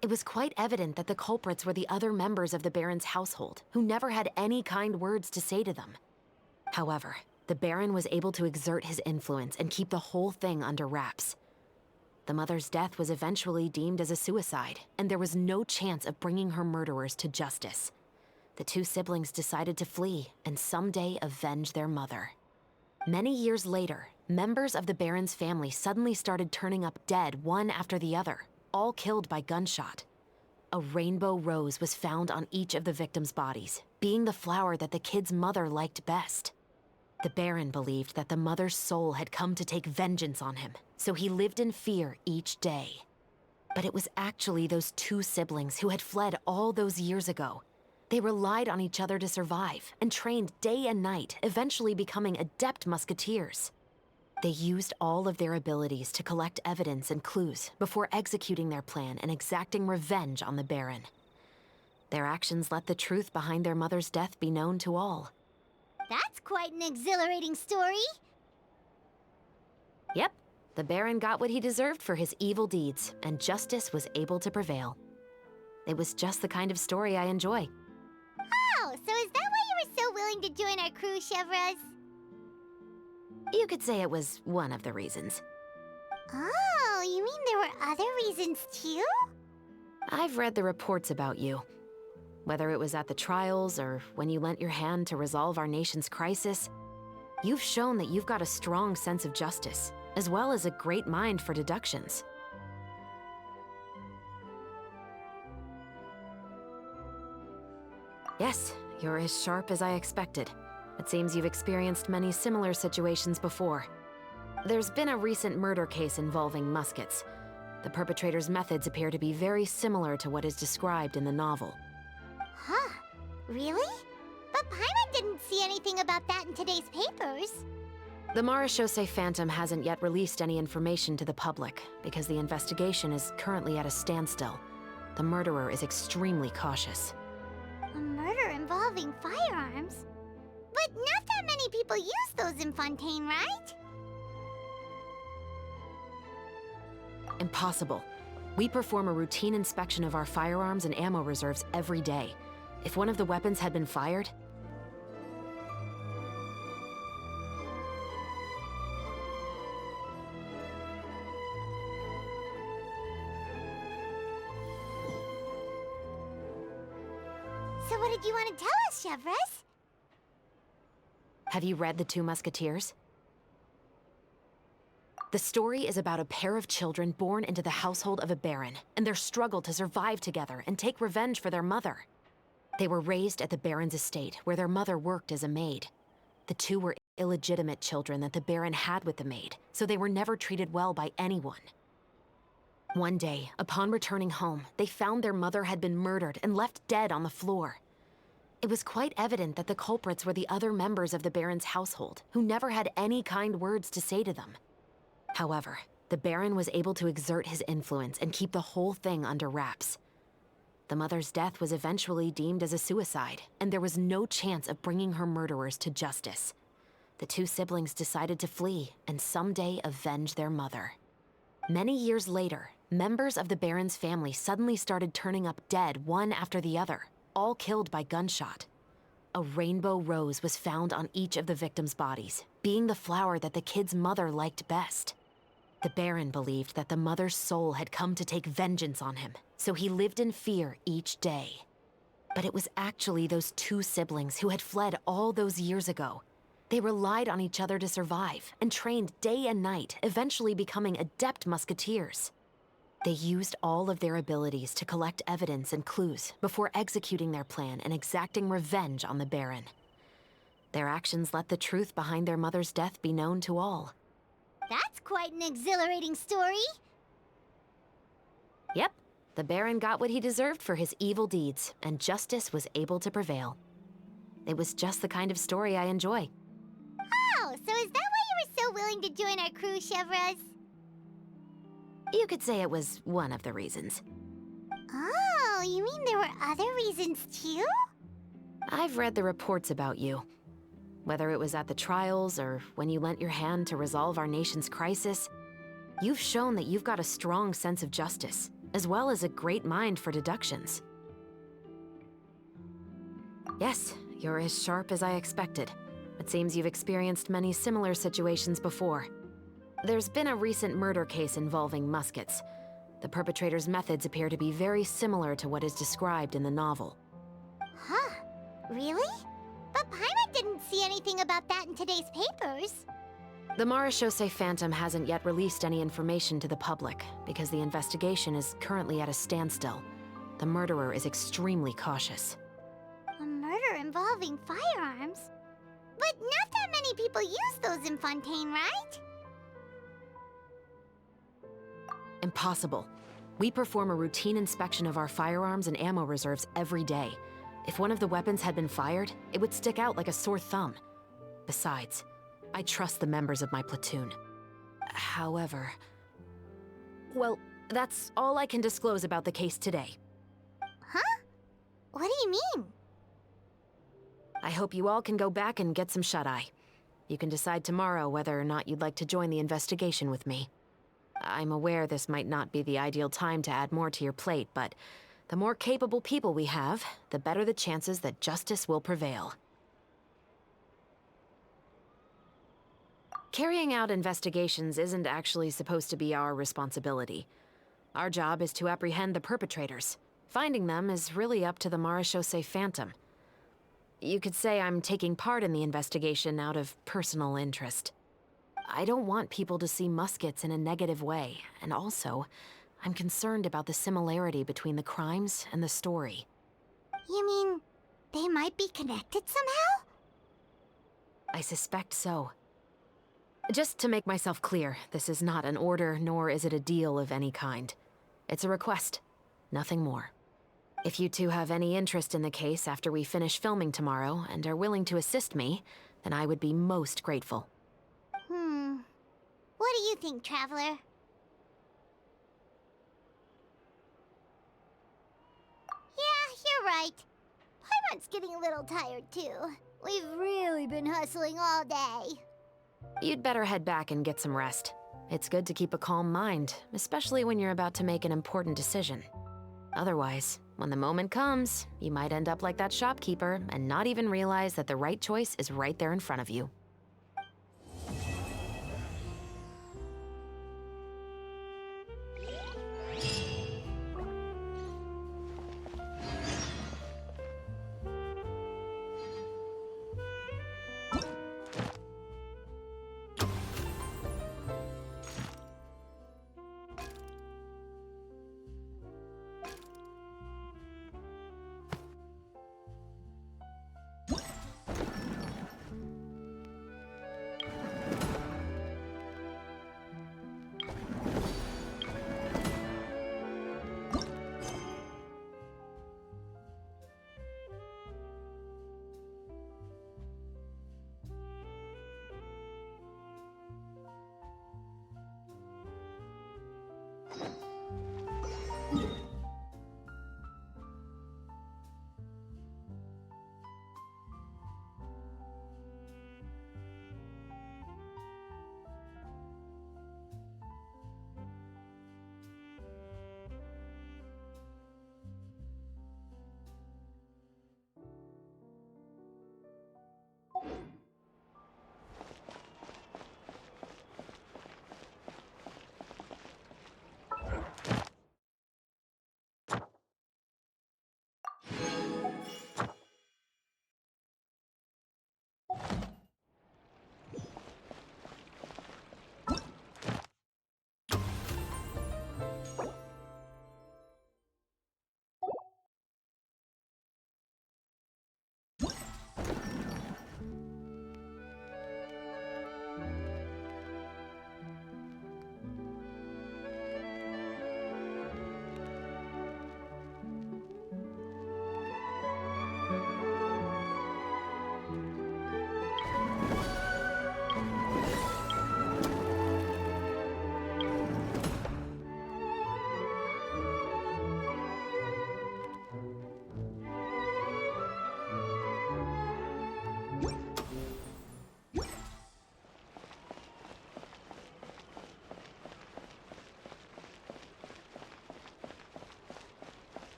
It was quite evident that the culprits were the other members of the baron's household, who never had any kind words to say to them. However, the Baron was able to exert his influence and keep the whole thing under wraps. The mother's death was eventually deemed as a suicide, and there was no chance of bringing her murderers to justice. The two siblings decided to flee and someday avenge their mother. Many years later, members of the Baron's family suddenly started turning up dead one after the other, all killed by gunshot. A rainbow rose was found on each of the victims' bodies, being the flower that the kid's mother liked best. The Baron believed that the mother's soul had come to take vengeance on him, so he lived in fear each day. But it was actually those two siblings who had fled all those years ago. They relied on each other to survive and trained day and night, eventually becoming adept musketeers. They used all of their abilities to collect evidence and clues before executing their plan and exacting revenge on the Baron. Their actions let the truth behind their mother's death be known to all. That's quite an exhilarating story. Yep, the Baron got what he deserved for his evil deeds, and justice was able to prevail. It was just the kind of story I enjoy. Oh, so is that why you were so willing to join our crew, Chevres? You could say it was one of the reasons. Oh, you mean there were other reasons too? I've read the reports about you. Whether it was at the trials or when you lent your hand to resolve our nation's crisis, you've shown that you've got a strong sense of justice, as well as a great mind for deductions. Yes, you're as sharp as I expected. It seems you've experienced many similar situations before. There's been a recent murder case involving muskets. The perpetrator's methods appear to be very similar to what is described in the novel. Huh, really? But Paimon didn't see anything about that in today's papers. The Marechaussee Phantom hasn't yet released any information to the public because the investigation is currently at a standstill. The murderer is extremely cautious. A murder involving firearms? But not that many people use those in Fontaine, right? Impossible. We perform a routine inspection of our firearms and ammo reserves every day. If one of the weapons had been fired... So what did you want to tell us, Chevres? Have you read The Two Musketeers? The story is about a pair of children born into the household of a baron, and their struggle to survive together and take revenge for their mother. They were raised at the baron's estate, where their mother worked as a maid. The two were illegitimate children that the baron had with the maid, so they were never treated well by anyone. One day, upon returning home, they found their mother had been murdered and left dead on the floor. It was quite evident that the culprits were the other members of the baron's household, who never had any kind words to say to them. However, the Baron was able to exert his influence and keep the whole thing under wraps. The mother's death was eventually deemed as a suicide, and there was no chance of bringing her murderers to justice. The two siblings decided to flee and someday avenge their mother. Many years later, members of the Baron's family suddenly started turning up dead one after the other, all killed by gunshot. A rainbow rose was found on each of the victims' bodies, being the flower that the kid's mother liked best. The Baron believed that the mother's soul had come to take vengeance on him, so he lived in fear each day. But it was actually those two siblings who had fled all those years ago. They relied on each other to survive and trained day and night, eventually becoming adept musketeers. They used all of their abilities to collect evidence and clues before executing their plan and exacting revenge on the Baron. Their actions let the truth behind their mother's death be known to all. That's quite an exhilarating story. Yep, the Baron got what he deserved for his evil deeds, and justice was able to prevail. It was just the kind of story I enjoy. Oh, so is that why you were so willing to join our crew, Chevres? You could say it was one of the reasons. Oh, you mean there were other reasons too? I've read the reports about you. Whether it was at the trials or when you lent your hand to resolve our nation's crisis, you've shown that you've got a strong sense of justice, as well as a great mind for deductions. Yes, you're as sharp as I expected. It seems you've experienced many similar situations before. There's been a recent murder case involving muskets. The perpetrator's methods appear to be very similar to what is described in the novel. Huh, really? But Paimon didn't see anything about that in today's papers. The Marechaussee Phantom hasn't yet released any information to the public because the investigation is currently at a standstill. The murderer is extremely cautious. A murder involving firearms? But not that many people use those in Fontaine, right? Impossible. We perform a routine inspection of our firearms and ammo reserves every day. If one of the weapons had been fired, it would stick out like a sore thumb. Besides, I trust the members of my platoon. However... Well, that's all I can disclose about the case today. Huh? What do you mean? I hope you all can go back and get some shut-eye. You can decide tomorrow whether or not you'd like to join the investigation with me. I'm aware this might not be the ideal time to add more to your plate, but the more capable people we have, the better the chances that justice will prevail. Carrying out investigations isn't actually supposed to be our responsibility. Our job is to apprehend the perpetrators. Finding them is really up to the Marechaussee Phantom. You could say I'm taking part in the investigation out of personal interest. I don't want people to see muskets in a negative way, and also, I'm concerned about the similarity between the crimes and the story. You mean they might be connected somehow? I suspect so. Just to make myself clear, this is not an order, nor is it a deal of any kind. It's a request, nothing more. If you two have any interest in the case after we finish filming tomorrow and are willing to assist me, then I would be most grateful. What do you think, Traveler? Yeah, you're right. Paimon's getting a little tired, too. We've really been hustling all day. You'd better head back and get some rest. It's good to keep a calm mind, especially when you're about to make an important decision. Otherwise, when the moment comes, you might end up like that shopkeeper and not even realize that the right choice is right there in front of you.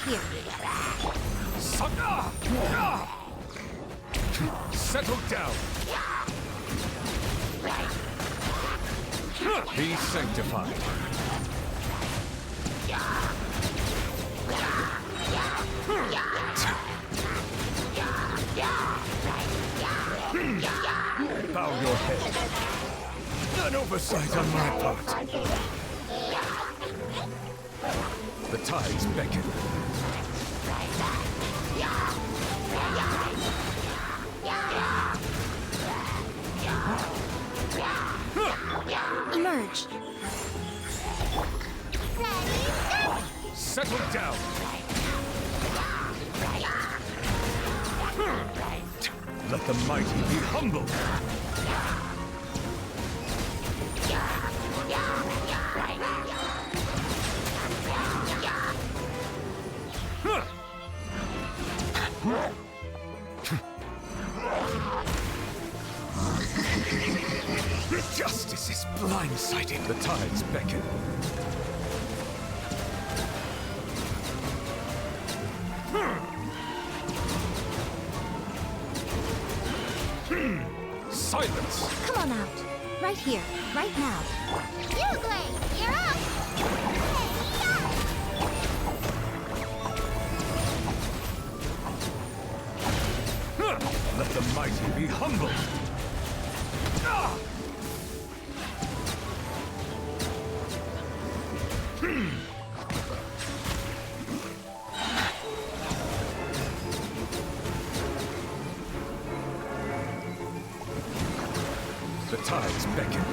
here. Settle down. Be sanctified. Bow your head. An oversight on my part. The tides beckon. Emerge. Settle down. Let the mighty be humble. Justice is blindsided. The tides beckon. Silence! Come on out. Right here, right now. Uglay, you're up! Let the mighty be humble. The tides beckon.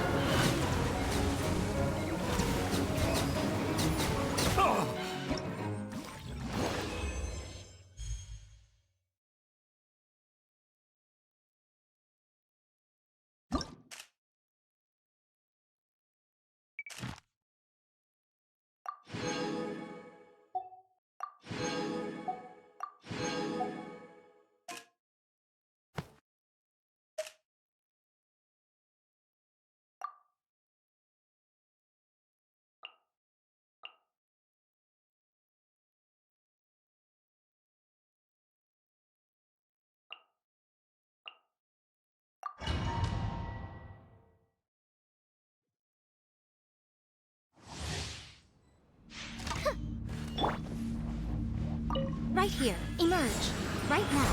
Right here, emerge. Right now.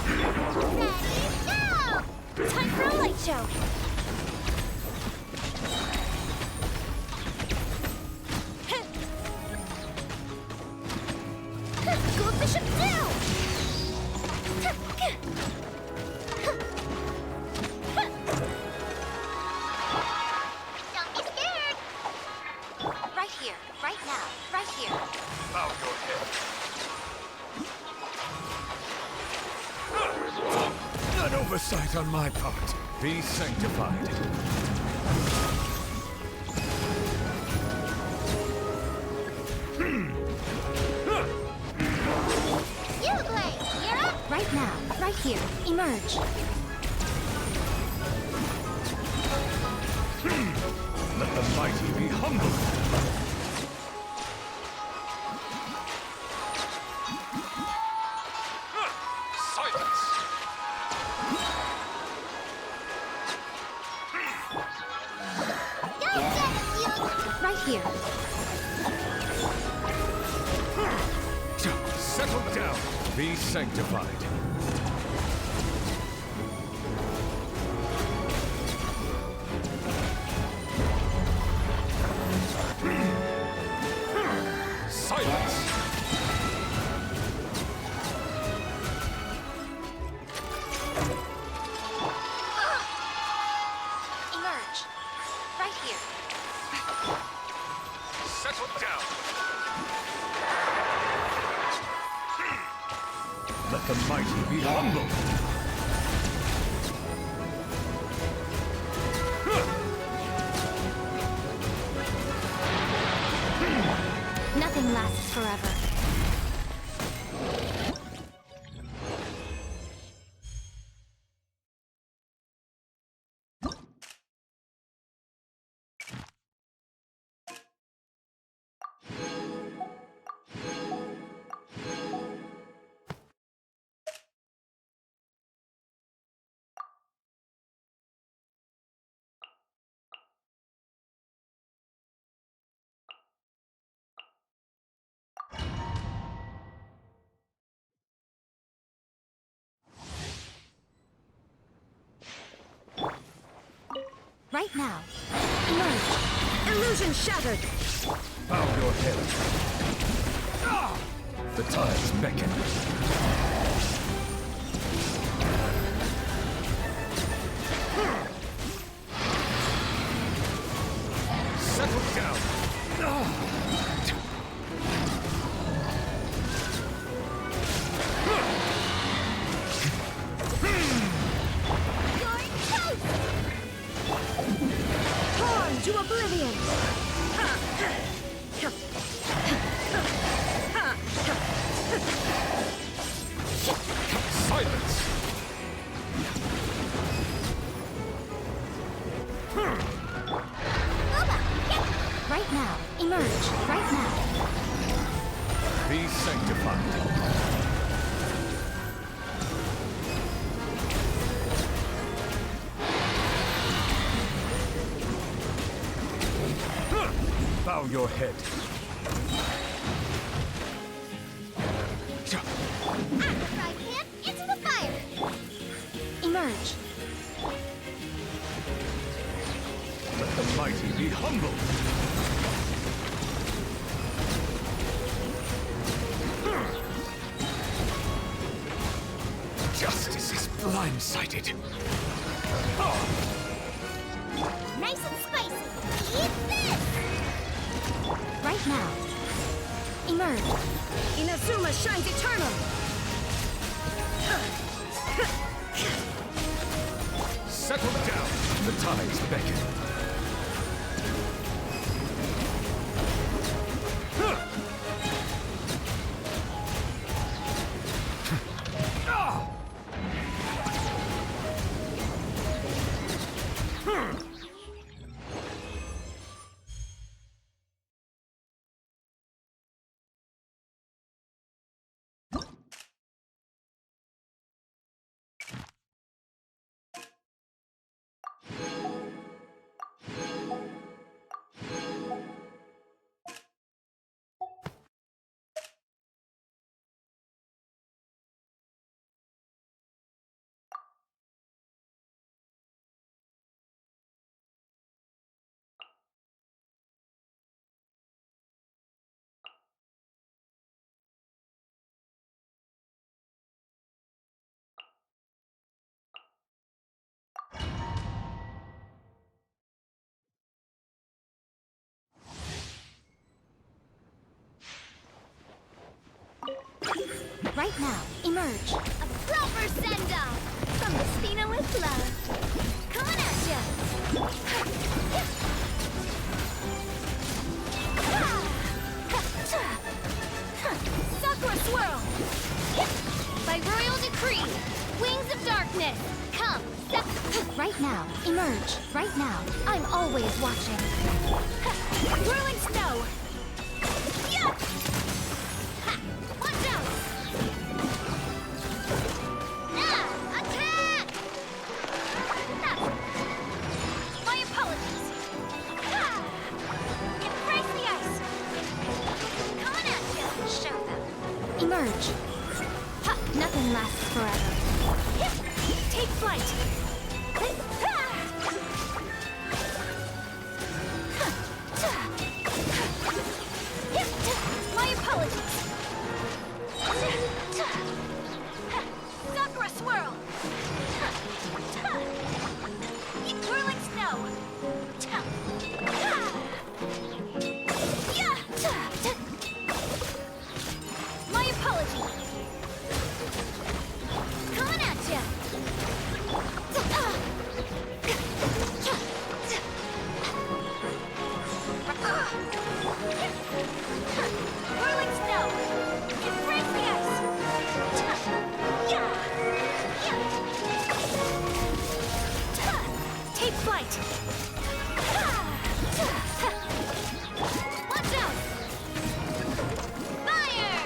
Ready, go! Time for a light show. Go Bishop down! Don't be scared! Right here, right now, right here. Bow your head. An oversight on my part. Be sanctified. Uglay, you're up! Right now, right here, emerge. Let the mighty be humble. Right here. Settle down. Be sanctified. Silence. Emerge. Right here. Settle down. Let the mighty be humble. Nothing lasts forever. Right now. Emerge. Illusion shattered. Bow your head. The tides beckon. Settle down. Torn to oblivion. Silence. Right now. Emerge. Right now. Be sanctified. Bow your head. Fry pan into the fire. Emerge. Let the mighty be humble. Justice is blindsided. Nice and spicy. Eat this! Right now. Emerge. Inazuma shines eternal. Settle down. The tides beckon. Right now. Emerge. A proper send-off from the Spina with love. Coming at ya! Sakura swirl! By royal decree, wings of darkness, come! Right now. Emerge. Right now. I'm always watching. Whirling snow! Yeah! Ha! Watch out! Ah! Attack! Ah. My apologies. Ah! Embrace the ice! Coming at you! Show them. Emerge. Ha! Nothing lasts forever. Take flight! My apologies! Sakura swirl! Whirling snow! My apologies! Coming at ya! Whirling snow! Embrace the ice! Take flight. Watch out! Fire!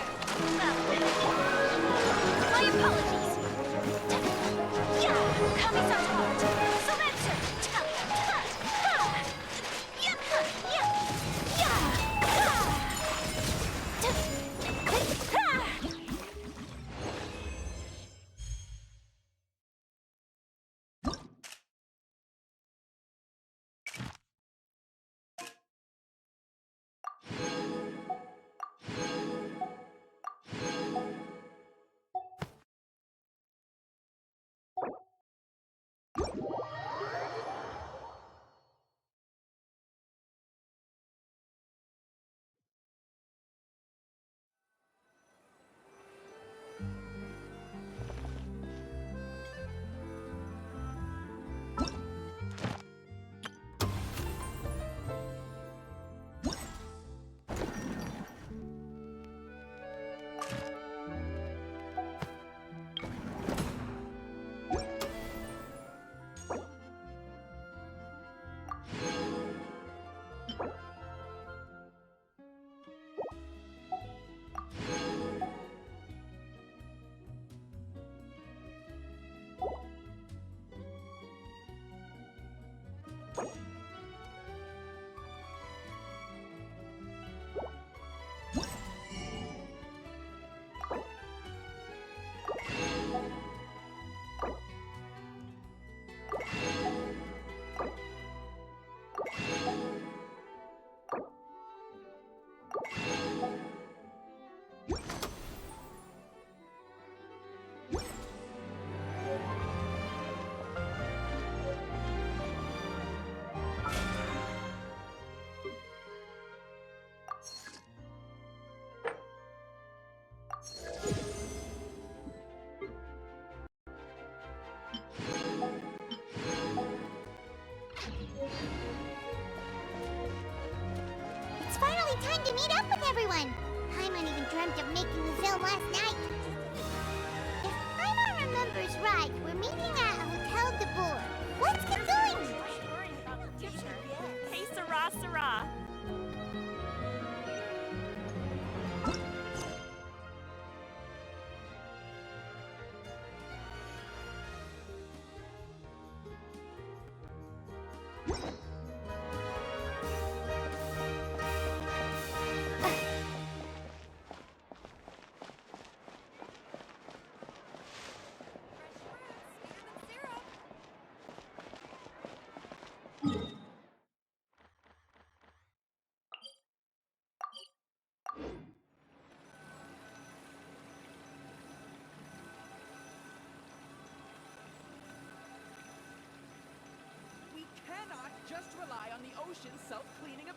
of making the zone last night. If Paimon remembers right, we're meeting at Hotel de Boer. Let's get going! Worrying about the future. Hey, Sarah, Sarah. We cannot just rely on the ocean self-cleaning